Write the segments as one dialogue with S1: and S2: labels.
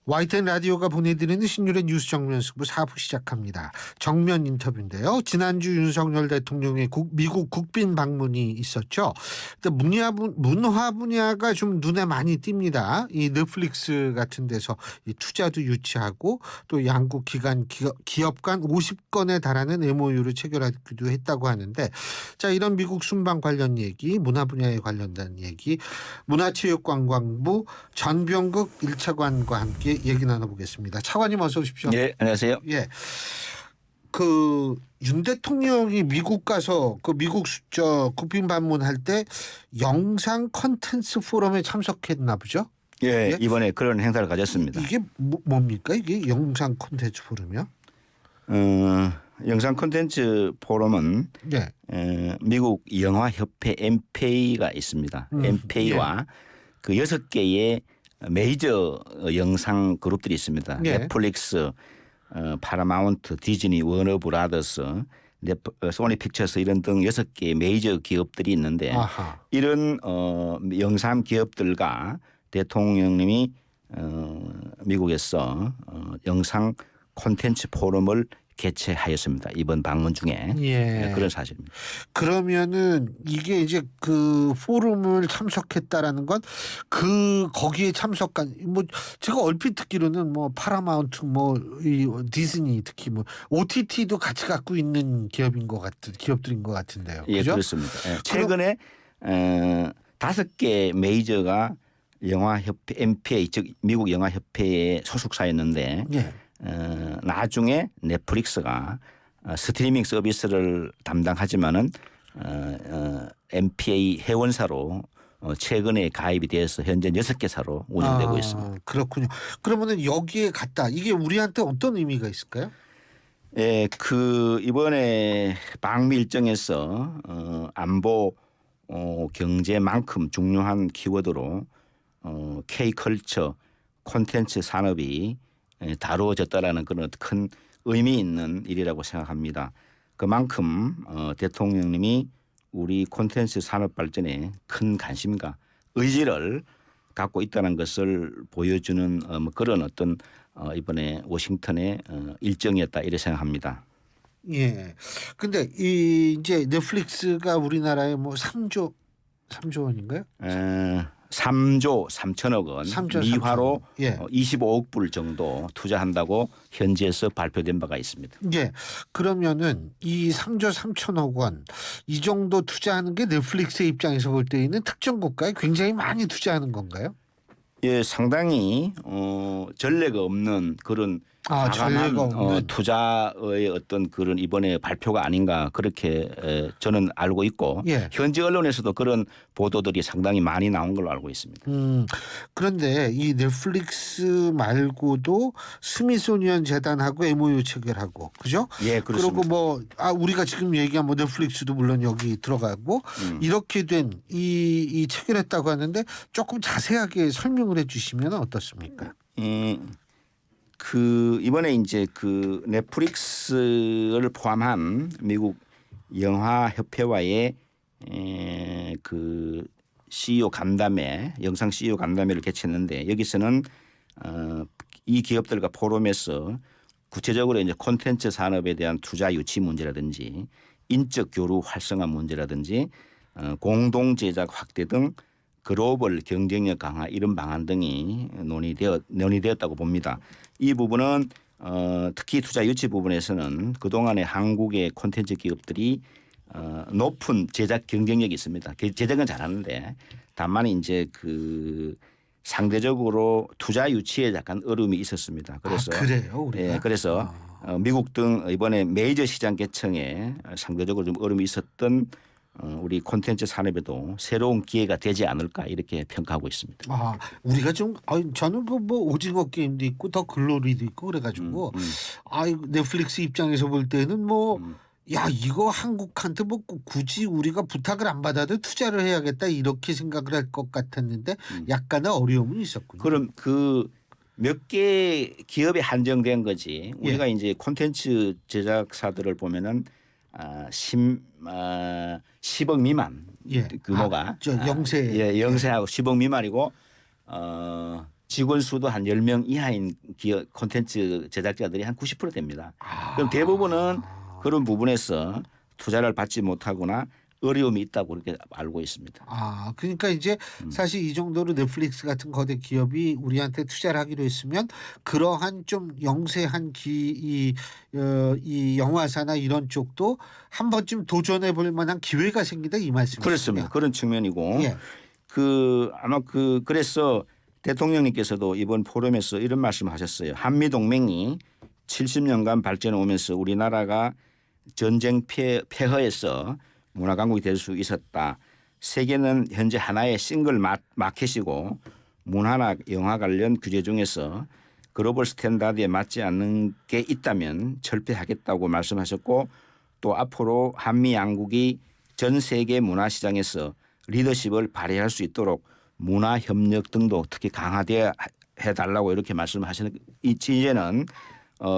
S1: YTN 라디오가 보내드리는 신율의 뉴스 정면 승부 4부 시작합니다. 정면 인터뷰인데요. 지난주 윤석열 대통령의 미국 국빈 방문이 있었죠. 근데 문화 분야가 좀 눈에 많이 띕니다. 이 넷플릭스 같은 데서 이 투자도 유치하고 또 양국 기업 간 50건에 달하는 MOU를 체결하기도 했다고 하는데, 자, 이런 미국 순방 관련 얘기, 문화 분야에 관련된 얘기, 문화체육관광부 전병국 1차관과 함께 얘기 나눠보겠습니다. 차관님 어서 오십시오.
S2: 네, 안녕하세요.
S1: 예, 윤 대통령이 미국 가서 미국 국빈 방문할 때 영상 콘텐츠 포럼에 참석했나 보죠?
S2: 예, 이번에 그런 행사를 가졌습니다.
S1: 이게 뭡니까? 이게 영상 콘텐츠 포럼이요?
S2: 영상 콘텐츠 포럼은 미국 영화협회 MPA가 있습니다. MPA와 그 6개의 메이저 영상 그룹들이 있습니다. 넷플릭스, 파라마운트, 디즈니, 워너브라더스, 소니 픽처스 이런 등 6개의 메이저 기업들이 있는데, 이런 영상 기업들과 대통령님이 미국에서 영상 콘텐츠 포럼을 개최하였습니다. 이번 방문 중에. 그런 사실입니다.
S1: 그러면은 이게 이제 그 포럼을 참석했다라는 건 거기에 참석한 제가 얼핏 듣기로는 파라마운트 이 디즈니 특히 OTT도 같이 갖고 있는 기업들인 것 같은데요.
S2: 예,
S1: 그죠?
S2: 그렇습니다. 최근에 5개 메이저가 영화협회 MPA 즉 미국 영화협회에 소속사였는데 나중에 넷플릭스가 스트리밍 서비스를 담당하지만은 MPA 회원사로 최근에 가입이 되어서 현재 6개사로 운영되고 있습니다.
S1: 그렇군요. 그러면은 여기에 갔다. 이게 우리한테 어떤 의미가 있을까요?
S2: 예, 이번에 방미 일정에서 안보 경제만큼 중요한 키워드로 K컬처 콘텐츠 산업이 다루어졌다라는 그런 큰 의미 있는 일이라고 생각합니다. 그만큼 대통령님이 우리 콘텐츠 산업 발전에 큰 관심과 의지를 갖고 있다는 것을 보여주는 그런 어떤 이번에 워싱턴의 일정이었다 이렇게 생각합니다.
S1: 예. 근데 이제 넷플릭스가 우리나라에 3조 원인가요?
S2: 3조 3천억 원 미화로 25억 불 정도 투자한다고 현지에서 발표된 바가 있습니다.
S1: 예. 그러면은 이 3조 3천억 원 이 정도 투자하는 게 넷플릭스 입장에서 볼 때에는 특정 국가에 굉장히 많이 투자하는 건가요?
S2: 예, 상당히 전례가 없는 그런
S1: 전례가 없는
S2: 투자의 어떤 그런 이번에 발표가 아닌가 그렇게 저는 알고 있고 현지 언론에서도 그런 보도들이 상당히 많이 나온 걸로 알고 있습니다.
S1: 그런데 이 넷플릭스 말고도 스미소니언 재단하고 MOU 체결하고 그죠?
S2: 예, 그렇습니다.
S1: 그리고 우리가 지금 얘기한 넷플릭스도 물론 여기 들어가고 이렇게 된 이 체결했다고 하는데 조금 자세하게 설명을 해주시면 어떻습니까?
S2: 이번에 이제 넷플릭스를 포함한 미국 영화협회와의 CEO 간담회, 영상 CEO 간담회를 개최했는데 여기서는 이 기업들과 포럼에서 구체적으로 이제 콘텐츠 산업에 대한 투자 유치 문제라든지 인적 교류 활성화 문제라든지 공동 제작 확대 등 글로벌 경쟁력 강화 이런 방안 등이 논의되었다고 봅니다. 이 부분은 특히 투자 유치 부분에서는 그동안의 한국의 콘텐츠 기업들이 높은 제작 경쟁력이 있습니다. 제작은 잘하는데 다만 이제 상대적으로 투자 유치에 약간 어려움이 있었습니다. 그래서
S1: 그래요, 우리가?
S2: 그래서 미국 등 이번에 메이저 시장 개청에 상대적으로 좀 어려움이 있었던 우리 콘텐츠 산업에도 새로운 기회가 되지 않을까 이렇게 평가하고 있습니다.
S1: 우리가 좀 저는 오징어 게임도 있고 더 글로리도 있고 그래가지고 넷플릭스 입장에서 볼 때는 이거 한국한테 굳이 우리가 부탁을 안 받아도 투자를 해야겠다 이렇게 생각을 할 것 같았는데 약간의 어려움은 있었군요.
S2: 그럼 몇 개 기업에 한정된 거지. 우리가 이제 콘텐츠 제작사들을 보면은 10억 미만 규모가
S1: 영세하고
S2: 10억 미만이고 직원 수도 한 10명 이하인 기업 콘텐츠 제작자들이 한 90% 됩니다. 그럼 대부분은 그런 부분에서 투자를 받지 못하거나 어려움이 있다고 그렇게 알고 있습니다.
S1: 그러니까 이제 사실 이 정도로 넷플릭스 같은 거대 기업이 우리한테 투자를 하기로 했으면 그러한 좀 영세한 이 영화사나 이런 쪽도 한 번쯤 도전해 볼 만한 기회가 생긴다 이 말씀이시죠?
S2: 그렇습니다. 그런 측면이고
S1: 예.
S2: 아마 그래서 대통령님께서도 이번 포럼에서 이런 말씀하셨어요. 한미 동맹이 70년간 발전해 오면서 우리나라가 전쟁 폐허에서 문화 강국이 될 수 있었다. 세계는 현재 하나의 싱글 마켓이고 문화나 영화 관련 규제 중에서 글로벌 스탠다드에 맞지 않는 게 있다면 철폐하겠다고 말씀하셨고 또 앞으로 한미 양국이 전 세계 문화 시장에서 리더십을 발휘할 수 있도록 문화 협력 등도 특히 강화되어 해달라고 이렇게 말씀하시는 이 취지는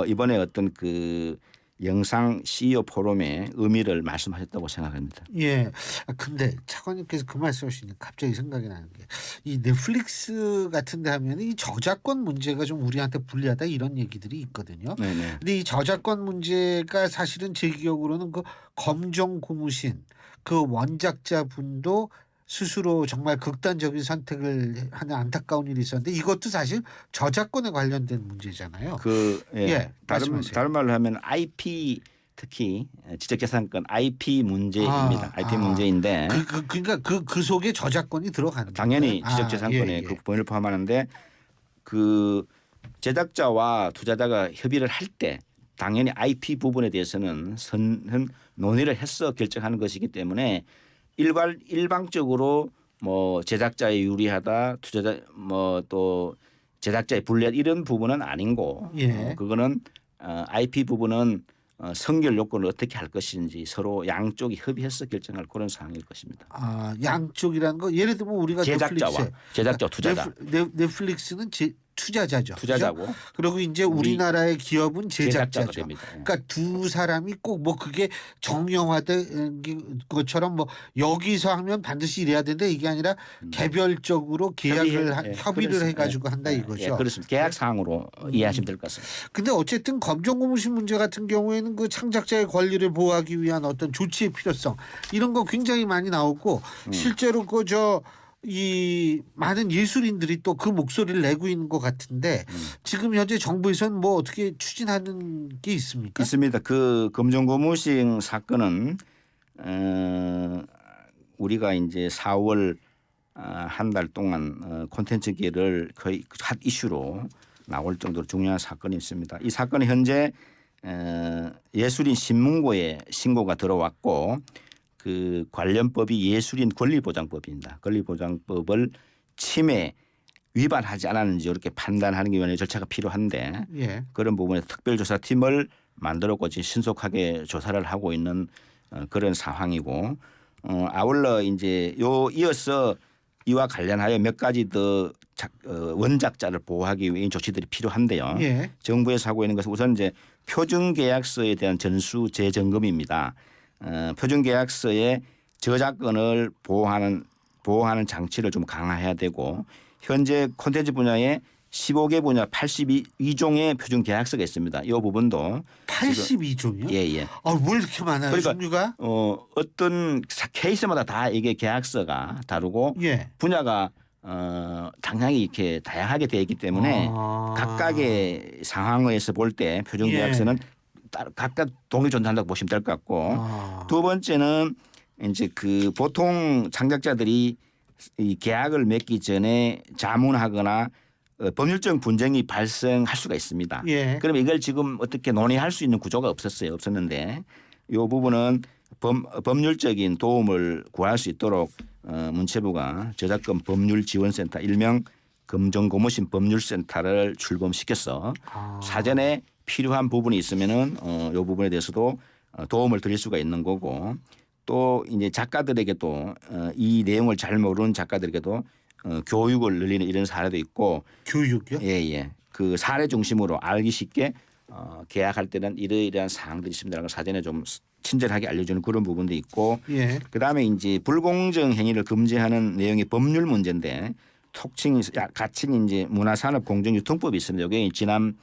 S2: 이번에 어떤 그 영상 CEO 포럼의 의미를 말씀하셨다고 생각합니다.
S1: 예. 근데 차관님께서 그 말씀하시니까 갑자기 생각이 나는 게 이 넷플릭스 같은 데 하면 이 저작권 문제가 좀 우리한테 불리하다 이런 얘기들이 있거든요.
S2: 네네.
S1: 근데 이 저작권 문제가 사실은 제 기억으로는 그 검정 고무신 그 원작자 분도 스스로 정말 극단적인 선택을 하는 안타까운 일이 있었는데 이것도 사실 저작권에 관련된 문제잖아요. 예, 말씀하세요.
S2: 다른 말로 하면 IP 특히 지적재산권 IP 문제입니다. IP 문제인데
S1: 그러니까 그 속에 저작권이 들어가는
S2: 당연히
S1: 건가요?
S2: 지적재산권에 그 본을 포함하는데 그 제작자와 투자자가 협의를 할 때 당연히 IP 부분에 대해서는 논의를 해서 결정하는 것이기 때문에 일방적으로 뭐 제작자에 유리하다 투자자 뭐 또 제작자에 불리하다 이런 부분은 아니고
S1: 예.
S2: 그거는 IP 부분은 선결 요건을 어떻게 할 것인지 서로 양쪽이 협의해서 결정할 그런 사항일 것입니다.
S1: 양쪽이라는 거 예를 들면 우리가
S2: 제작자 투자자.
S1: 넷플릭스는 투자자죠.
S2: 투자자고
S1: 그죠? 그리고 이제 우리나라의 기업은
S2: 제작자가
S1: 제작자죠.
S2: 됩니다.
S1: 그러니까 두 사람이 꼭 뭐 그게 정형화된 것처럼 뭐 여기서 하면 반드시 이래야 되는데 이게 아니라 개별적으로 협의를 해가지고 한다 이거죠.
S2: 그렇습니다. 계약 사항으로 이해하시면 될 것 같습니다.
S1: 근데 어쨌든 검정고무신 문제 같은 경우에는 그 창작자의 권리를 보호하기 위한 어떤 조치의 필요성 이런 거 굉장히 많이 나오고 실제로 이 많은 예술인들이 또 그 목소리를 내고 있는 것 같은데 지금 현재 정부에서는 뭐 어떻게 추진하는 게 있습니까?
S2: 있습니다. 그 검정고무신 사건은 우리가 이제 4월 한 달 동안 콘텐츠계를 거의 핫 이슈로 나올 정도로 중요한 사건이 있습니다. 이 사건은 현재 예술인 신문고에 신고가 들어왔고 그 관련법이 예술인 권리보장법입니다. 권리보장법을 침해 위반하지 않았는지 이렇게 판단하는 게 위원회 절차가 필요한데
S1: 예.
S2: 그런 부분에 특별조사팀을 만들었고 지금 신속하게 조사를 하고 있는 그런 상황이고 아울러 이제 이어서 이와 관련하여 몇 가지 더 원작자를 보호하기 위한 조치들이 필요한데요.
S1: 예.
S2: 정부에서 하고 있는 것은 우선 이제 표준계약서에 대한 전수 재점검입니다. 표준계약서의 저작권을 보호하는 장치를 좀 강화해야 되고 현재 콘텐츠 분야에 15개 분야 82종의 표준계약서가 있습니다. 이 부분도
S1: 82종이요?
S2: 예.
S1: 왜 이렇게 많아요?
S2: 그러니까
S1: 종류가?
S2: 어떤 케이스마다 다 이게 계약서가 다르고
S1: 예.
S2: 분야가 당연히 이렇게 다양하게 되어 있기 때문에 각각의 상황에서 볼 때 표준계약서는 각각 독립 존재한다고 보시면 될 것 같고 두 번째는 이제 그 보통 창작자들이 이 계약을 맺기 전에 자문하거나 법률적 분쟁이 발생할 수가 있습니다.
S1: 예.
S2: 그럼 이걸 지금 어떻게 논의할 수 있는 구조가 없었는데 이 부분은 법률적인 도움을 구할 수 있도록 문체부가 저작권 법률지원센터 일명 검정고무신 법률센터를 출범시켜서 사전에 필요한 부분이 있으면은 이 부분에 대해서도 도움을 드릴 수가 있는 거고 또 이제 작가들에게도 이 내용을 잘 모르는 작가들에게도 교육을 늘리는 이런 사례도 있고
S1: 교육이요?
S2: 예. 그 사례 중심으로 알기 쉽게 계약할 때는 이러이러한 사항들이 있습니다라는 걸 사전에 좀 친절하게 알려주는 그런 부분도 있고
S1: 예.
S2: 그다음에 이제 불공정 행위를 금지하는 내용의 법률 문제인데 톡칭 가칭 이제 문화산업공정유통법이 있습니다. 이게 지난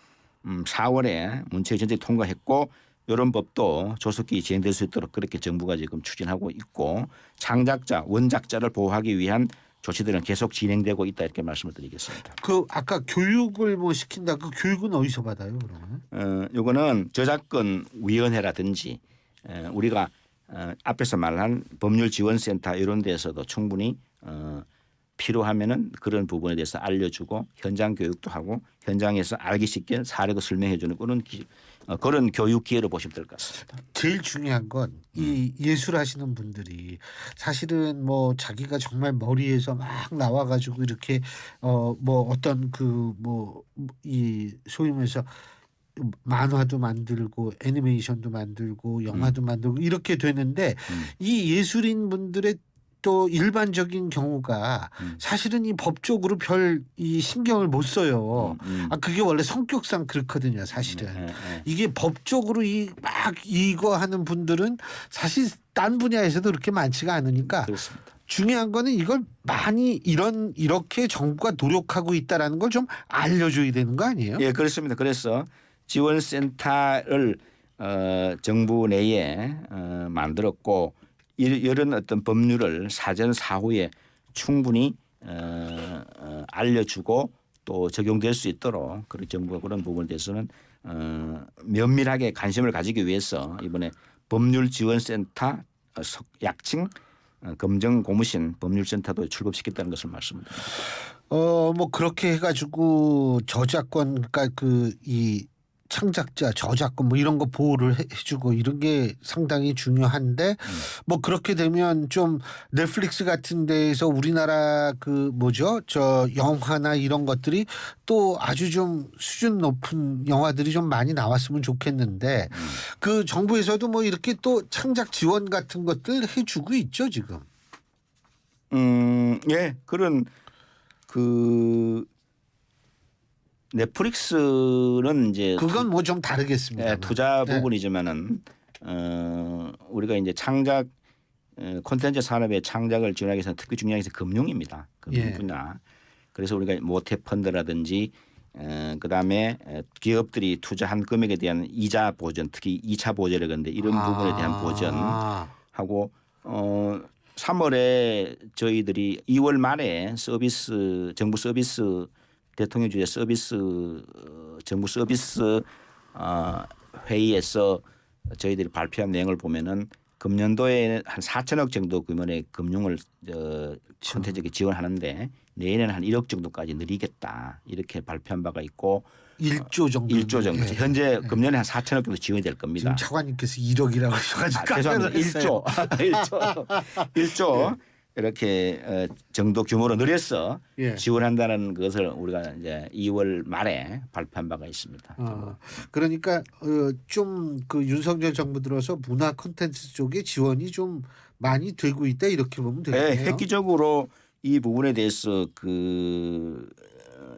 S2: 4월에 문체위 전체 통과했고 이런 법도 조속히 진행될 수 있도록 그렇게 정부가 지금 추진하고 있고 창작자 원작자를 보호하기 위한 조치들은 계속 진행되고 있다 이렇게 말씀을 드리겠습니다.
S1: 그 아까 교육을 뭐 시킨다. 그 교육은 어디서 받아요, 그러면?
S2: 요거는 저작권 위원회라든지 우리가 앞에서 말한 법률지원센터 이런 데서도 충분히 필요하면은 그런 부분에 대해서 알려주고 현장 교육도 하고 현장에서 알기 쉽게 사례도 설명해주는 그런 교육 기회로 보시면 될 것 같습니다.
S1: 제일 중요한 건 이 예술하시는 분들이 사실은 뭐 자기가 정말 머리에서 막 나와가지고 이렇게 뭐 어떤 그 뭐 이 소위 말해서 만화도 만들고 애니메이션도 만들고 영화도 만들고 이렇게 되는데 이 예술인 분들의 또 일반적인 경우가 사실은 이 법적으로 별 이 신경을 못 써요. 아 그게 원래 성격상 그렇거든요, 사실은. 이게 법적으로 이 막 이거 하는 분들은 사실 딴 분야에서도 그렇게 많지가 않으니까
S2: 그렇습니다.
S1: 중요한 거는 이걸 많이 이렇게 정부가 노력하고 있다라는 걸 좀 알려줘야 되는 거 아니에요?
S2: 예, 그렇습니다. 그래서 지원센터를 정부 내에 만들었고 이런 어떤 법률을 사전 사후에 충분히 알려주고 또 적용될 수 있도록 그런 정부가 그런 부분에 대해서는 면밀하게 관심을 가지기 위해서 이번에 법률지원센터 약칭 검정고무신 법률센터도 출범시켰다는 것을 말씀드립니다.
S1: 뭐 그렇게 해가지고 저작권 그러니까 그 이 창작자 저작권 뭐 이런 거 보호를 해주고 이런 게 상당히 중요한데 뭐 그렇게 되면 좀 넷플릭스 같은 데에서 우리나라 그 뭐죠 저 영화나 이런 것들이 또 아주 좀 수준 높은 영화들이 좀 많이 나왔으면 좋겠는데 그 정부에서도 뭐 이렇게 또 창작 지원 같은 것들 해주고 있죠 지금.
S2: 예, 그런 그 넷플릭스는 이제
S1: 그건 뭐 좀 다르겠습니다.
S2: 투자 부분이지만은 우리가 이제 창작 콘텐츠 산업의 창작을 지원하기 위해서 특히 중요한 게 금융입니다. 금융 분야. 그래서 우리가 모태 펀드라든지 그다음에 기업들이 투자한 금액에 대한 이자 보전, 특히 2차 보전이라는데 이런 부분에 대한 보전하고 3월에 저희들이 2월 말에 서비스 정부 서비스 대통령 주재 서비스 정부 서비스 회의에서 저희들이 발표한 내용을 보면은 금년도에 한 4천억 정도 규모의 금융을 콘텐츠에 지원하는데 내년에는 한 1억 정도까지 늘리겠다 이렇게 발표한 바가 있고
S1: 1조 정도.
S2: 1조 정도. 현재 금년에 한 4천억 정도 지원이 될 겁니다.
S1: 지금 차관님께서 1억이라고 하셔가지고
S2: 죄송합니다. 1조 이렇게 정도 규모로 늘려서 지원한다는 것을 우리가 이제 2월 말에 발표한 바가 있습니다.
S1: 그러니까 좀 그 윤석열 정부 들어서 문화 콘텐츠 쪽에 지원이 좀 많이 되고 있다 이렇게 보면 되겠네요.
S2: 네, 획기적으로 이 부분에 대해서 그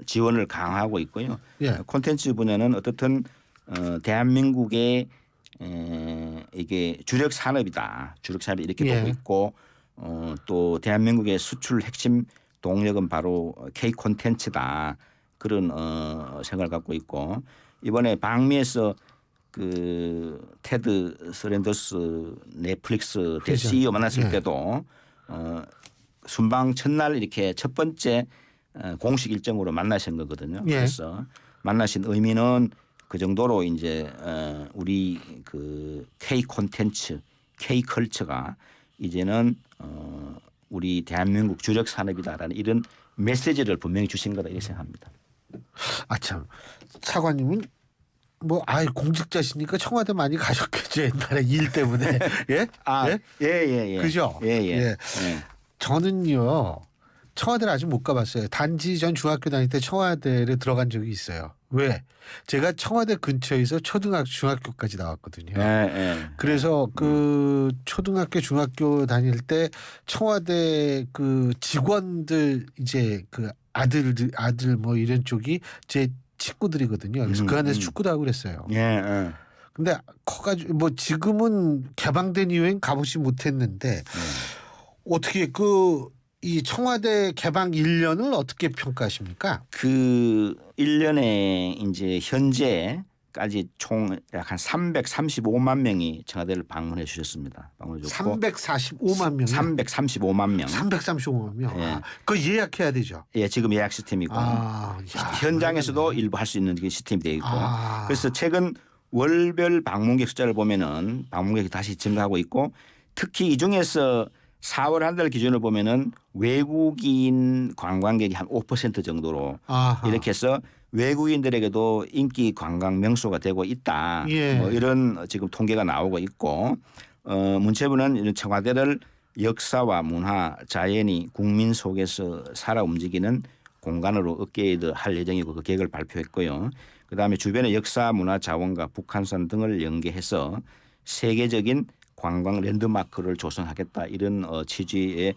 S2: 지원을 강화하고 있고요. 콘텐츠 분야는 어떻든 대한민국의 이게 주력 산업이다. 주력 산업 이렇게 보고 있고 또 대한민국의 수출 핵심 동력은 바로 K 콘텐츠다. 그런 생각을 갖고 있고 이번에 방미에서 그 테드 서렌더스 넷플릭스 CEO 만났을 때도 순방 첫날 이렇게 첫 번째 공식 일정으로 만나신 거거든요. 그래서 만나신 의미는 그 정도로 이제 우리 그 K 콘텐츠, K 컬처가 이제는 우리 대한민국 주력 산업이다라는 이런 메시지를 분명히 주신 거다 이렇게 생각합니다.
S1: 아 참 차관님은 뭐 공직자시니까 청와대 많이 가셨겠죠 옛날에 일 때문에. 예?
S2: 예.
S1: 그죠?
S2: 예.
S1: 저는요 청와대를 아직 못 가봤어요. 단지 전 중학교 다닐 때 청와대를 들어간 적이 있어요. 왜? 제가 청와대 근처에서 초등학교, 중학교까지 나왔거든요. 그래서 그 초등학교, 중학교 다닐 때 청와대 그 직원들 이제 그 아들 뭐 이런 쪽이 제 친구들이거든요. 그래서 그 안에서 축구도 하고 그랬어요. 근데 커가지고 뭐 지금은 개방된 이후엔 가보지 못했는데 어떻게 그 이 청와대 개방 1년을 어떻게 평가하십니까?
S2: 그 1년에 이제 현재까지 총 약 한 335만 명이 청와대를 방문해 주셨습니다. 방문해 줬고
S1: 345만 명이요?
S2: 335만 명.
S1: 335만 명.
S2: 예.
S1: 아, 그거 예약해야 되죠.
S2: 예, 지금 예약 시스템이고
S1: 아, 야,
S2: 현장에서도
S1: 그러네.
S2: 일부 할 수 있는 그 시스템이 되어 있고
S1: 아.
S2: 그래서 최근 월별 방문객 숫자를 보면은 방문객이 다시 증가하고 있고 특히 이 중에서 4월 한 달 기준을 보면은 외국인 관광객이 한 5% 정도로
S1: 아하.
S2: 이렇게 해서 외국인들에게도 인기 관광 명소가 되고 있다.
S1: 예.
S2: 뭐 이런 지금 통계가 나오고 있고 문체부는 이런 청와대를 역사와 문화, 자연이 국민 속에서 살아 움직이는 공간으로 업그레이드할 예정이고 그 계획을 발표했고요. 그다음에 주변의 역사, 문화 자원과 북한산 등을 연계해서 세계적인 관광 랜드마크를 조성하겠다 이런 취지의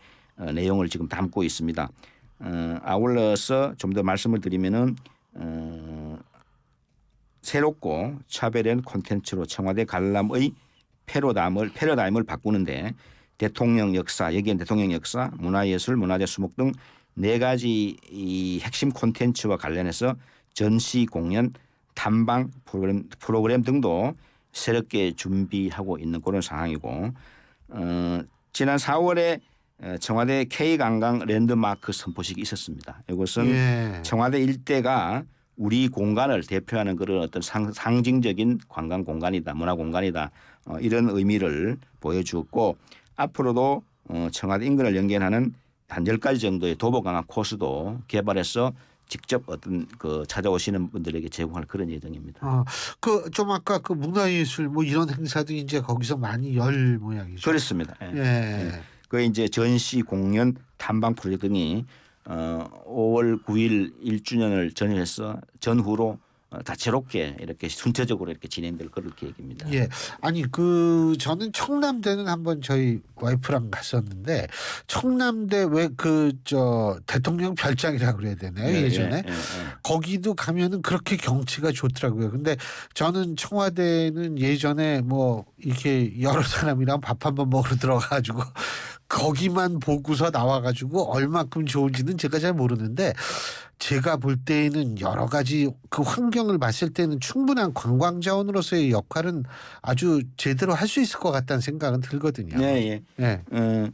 S2: 내용을 지금 담고 있습니다. 아울러서 좀 더 말씀을 드리면은 새롭고 차별된 콘텐츠로 청와대 관람의 패러다임을 바꾸는데 대통령 역사, 여기엔 대통령 역사, 문화예술, 문화재 수목 등 4가지 이 핵심 콘텐츠와 관련해서 전시 공연, 탐방 프로그램 등도 새롭게 준비하고 있는 그런 상황이고 지난 4월에 청와대 K관광 랜드마크 선포식이 있었습니다. 이것은
S1: 예.
S2: 청와대 일대가 우리 공간을 대표하는 그런 어떤 상징적인 관광 공간이다, 문화 공간이다 이런 의미를 보여주었고 앞으로도 청와대 인근을 연결하는 한 10가지 정도의 도보 관광 코스도 개발해서 직접 어떤 그 찾아오시는 분들에게 제공할 그런 예정입니다.
S1: 그 좀 아까 그 문화예술 뭐 이런 행사도 이제 거기서 많이 열 모양이죠.
S2: 그렇습니다. 예.
S1: 예.
S2: 그 이제 전시, 공연, 탐방 프로젝트 등이 5월 9일 1주년을 전후해서 전후로 다채롭게 이렇게 순차적으로 이렇게 진행될 그럴 계획입니다.
S1: 예. 아니 그 저는 청남대는 한번 저희 와이프랑 갔었는데 청남대 왜 그 저 대통령 별장이라고 그래야 되나요? 예전에 거기도 가면은 그렇게 경치가 좋더라고요. 근데 저는 청와대는 예전에 뭐 이렇게 여러 사람이랑 밥 한번 먹으러 들어가가지고 거기만 보고서 나와가지고 얼마큼 좋은지는 제가 잘 모르는데 제가 볼 때에는 여러 가지 그 환경을 봤을 때는 충분한 관광 자원으로서의 역할은 아주 제대로 할 수 있을 것 같다는 생각은 들거든요.
S2: 네, 예.
S1: 예.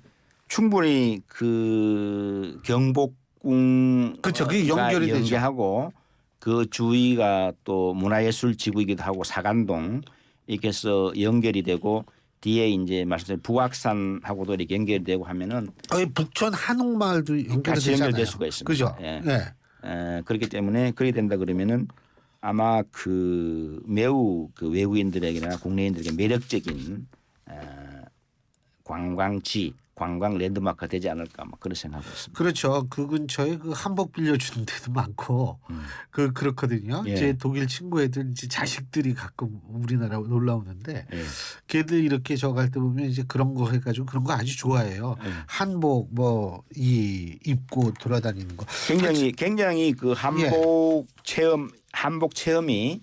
S2: 충분히 그 경복궁
S1: 그렇죠. 그게 연결이 되죠.
S2: 연계하고 그 주위가 또 문화예술 지구이기도 하고 사간동 이렇게 해서 연결이 되고 뒤에 이제 말씀드린 북악산하고도 이렇게 연결이 되고 하면은
S1: 북촌 한옥마을도 연결이
S2: 같이
S1: 되잖아요.
S2: 연결될 수가 있습니다.
S1: 그죠?
S2: 예.
S1: 예.
S2: 그렇기 때문에 그렇게 된다 그러면은 아마 그 매우 그 외국인들에게나 국내인들에게 매력적인 관광지, 관광 랜드마크가 되지 않을까 막 그런 생각하고 있습니다.
S1: 그렇죠. 그 근처에 그 한복 빌려주는 데도 많고 그렇거든요.
S2: 예.
S1: 제 독일 친구 애들 이제 자식들이 가끔 우리나라 놀러 오는데
S2: 예.
S1: 걔들 이렇게 저 갈 때 보면 이제 그런 거 해가지고 그런 거 아주 좋아해요.
S2: 예.
S1: 한복 뭐 이 입고 돌아다니는 거.
S2: 굉장히 그 한복 체험이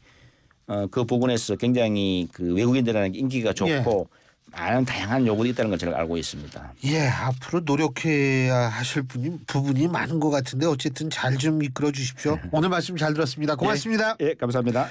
S2: 그 부분에서 굉장히 그 외국인들한테 인기가 좋고 많은 다양한 요구도 있다는 걸 제가 알고 있습니다.
S1: 예, 앞으로 노력해야 하실 부분이 많은 것 같은데 어쨌든 잘 좀 이끌어 주십시오. 오늘 말씀 잘 들었습니다. 고맙습니다.
S2: 예, 감사합니다.